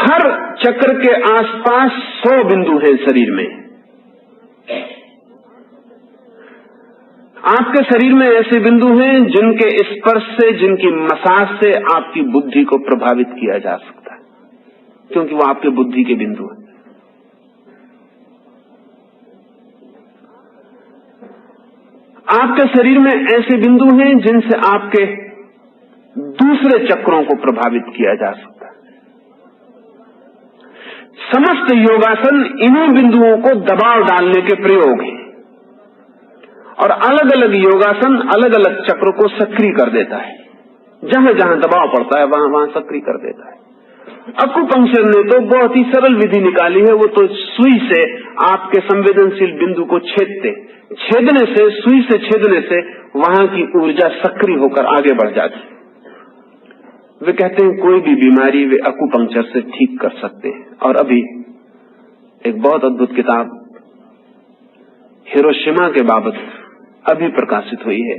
हर चक्र के आसपास 100 बिंदु हैं शरीर में। आपके शरीर में ऐसे बिंदु हैं जिनके स्पर्श से, जिनकी मसाज से आपकी बुद्धि को प्रभावित किया जा सकता है, क्योंकि वो आपके बुद्धि के बिंदु हैं। आपके शरीर में ऐसे बिंदु हैं जिनसे आपके दूसरे चक्रों को प्रभावित किया जा सकता है। समस्त योगासन इन्हीं बिंदुओं को दबाव डालने के प्रयोग हैं, और अलग अलग योगासन अलग अलग चक्र को सक्रिय कर देता है। जहां जहां दबाव पड़ता है वहां वहां सक्रिय कर देता है। अकुपंक्चर ने तो बहुत ही सरल विधि निकाली है। वो तो सुई से आपके संवेदनशील बिंदु को छेदने से, सुई से छेदने से वहां की ऊर्जा सक्रिय होकर आगे बढ़ जाती है। वे कहते हैं कोई भी बीमारी वे अकुपंक्चर से ठीक कर सकते हैं। और अभी एक बहुत अद्भुत किताब हिरोशिमा के बाबत अभी प्रकाशित हुई है,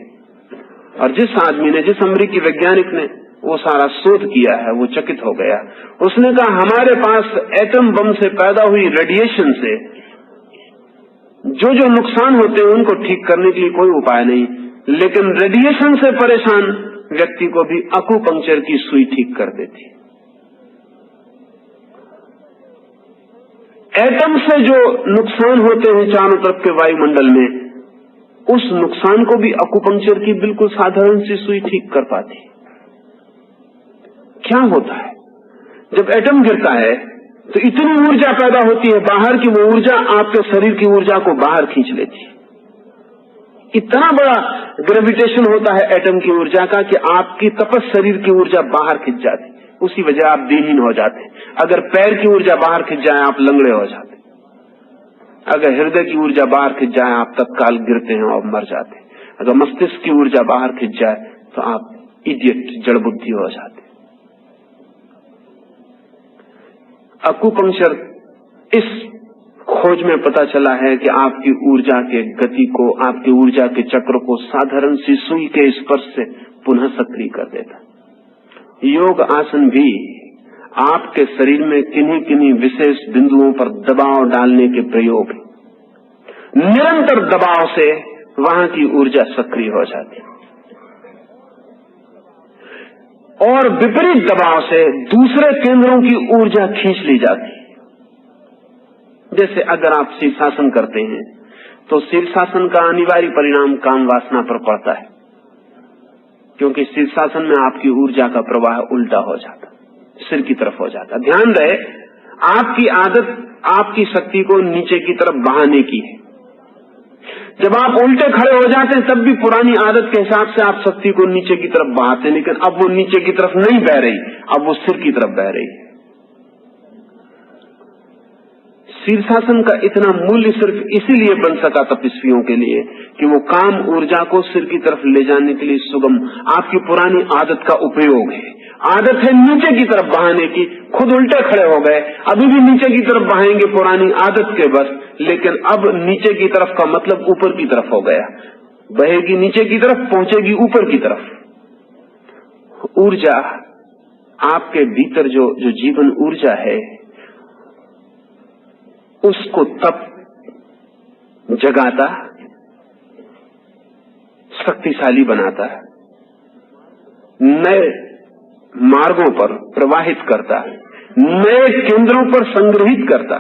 और जिस आदमी ने, जिस अमेरिकी वैज्ञानिक ने वो सारा शोध किया है, वो चकित हो गया। उसने कहा हमारे पास एटम बम से पैदा हुई रेडिएशन से जो जो नुकसान होते हैं उनको ठीक करने के लिए कोई उपाय नहीं, लेकिन रेडिएशन से परेशान व्यक्ति को भी अकुपंक्चर की सुई ठीक कर देती। एटम से जो नुकसान होते हैं चारों तरफ के वायुमंडल में, उस नुकसान को भी अकुपंक्चर की बिल्कुल साधारण सी सुई ठीक कर पाती। क्या होता है जब एटम गिरता है तो इतनी ऊर्जा पैदा होती है बाहर की, वो ऊर्जा आपके शरीर की ऊर्जा को बाहर खींच लेती है। इतना बड़ा ग्रेविटेशन होता है एटम की ऊर्जा का कि आपकी तपस शरीर की ऊर्जा बाहर खींच जाती, उसी वजह आप दीनहीन हो जाते। अगर पैर की ऊर्जा बाहर खींच जाए आप लंगड़े हो जाते। अगर हृदय की ऊर्जा बाहर खींच जाए आप तत्काल गिरते हैं और मर जाते। अगर मस्तिष्क की ऊर्जा बाहर खींच जाए तो आप इडियट, जड़ बुद्धि हो जाते। अकुपंक्चर इस खोज में पता चला है कि आपकी ऊर्जा के गति को, आपकी ऊर्जा के चक्र को साधारण सी सुई के स्पर्श से पुनः सक्रिय कर देता। योग आसन भी आपके शरीर में किन्हीं किन्हीं विशेष बिंदुओं पर दबाव डालने के प्रयोग है। निरंतर दबाव से वहां की ऊर्जा सक्रिय हो जाती और विपरीत दबाव से दूसरे केंद्रों की ऊर्जा खींच ली जाती। जैसे अगर आप शीर्षासन करते हैं तो शीर्षासन का अनिवार्य परिणाम काम वासना पर पड़ता है, क्योंकि शीर्षासन में आपकी ऊर्जा का प्रवाह उल्टा हो जाता, सिर की तरफ हो जाता। ध्यान रहे, आपकी आदत आपकी शक्ति को नीचे की तरफ बहाने की है। जब आप उल्टे खड़े हो जाते हैं तब भी पुरानी आदत के हिसाब से आप शक्ति को नीचे की तरफ बहाते हैं, लेकिन अब वो नीचे की तरफ नहीं बह रही, अब वो सिर की तरफ बह रही है। शीर्षासन का इतना मूल्य सिर्फ इसीलिए बन सका तपस्वियों के लिए कि वो काम ऊर्जा को सिर की तरफ ले जाने के लिए सुगम, आपकी पुरानी आदत का उपयोग है। आदत है नीचे की तरफ बहाने की, खुद उल्टे खड़े हो गए, अभी भी नीचे की तरफ बहाएंगे पुरानी आदत के बस, लेकिन अब नीचे की तरफ का मतलब ऊपर की तरफ हो गया। बहेगी नीचे की तरफ, पहुंचेगी ऊपर की तरफ। ऊर्जा आपके भीतर जो जीवन ऊर्जा है उसको तब जगाता, शक्तिशाली बनाता, नए मार्गों पर प्रवाहित करता, नए केंद्रों पर संग्रहित करता।